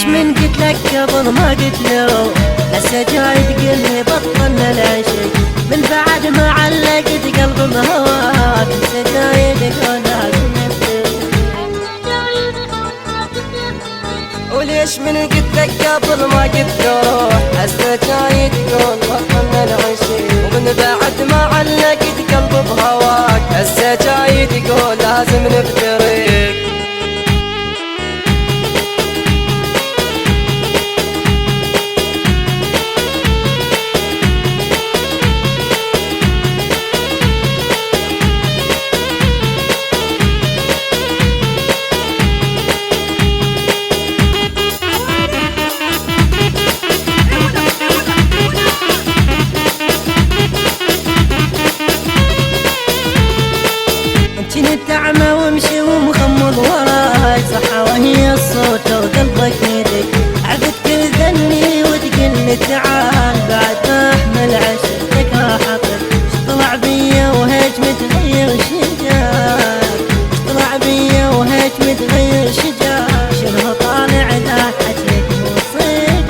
وليش من قلت لك قبل ما قلت له هسه جاي تقلني بطلنا العشق من بعد ما علقت قلب بهواك هسه جاي تقول لازم نفترق وليش من قلت لك قبل ما قلت له هسه جاي تقول بطلنا العشق ومن بعد ما علقت قلب بهواك هسه جاي تقول لازم نفترق كنت أعمى وامشي ومخمض وراي صحة وهي الصوت وقلبك يدك عبد كل ذني وتقلي تعال بعد ما احمل عشقك راح اطل طلع بيا وهيج متغير شجاك طلع بيا وهيج متغير شجاك شنو طالع ذا حجك مو صدق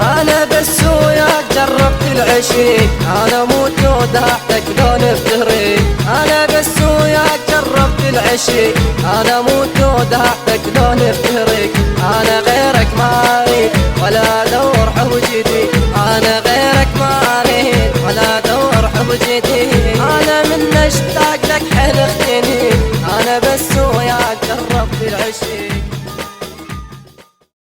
أنا بس وياك جربت العشق أنا موت لو ضحكتك لو نفترق أنا بس وياك جربت العشق أنا موت لو ضحكتك لو نفترق أنا غيرك ما أريد ولا أدور حوجتي أنا غيرك ما أريد ولا أدور حوجتي أنا من اشتاق لك حلختني أنا بس وياك جربت العشق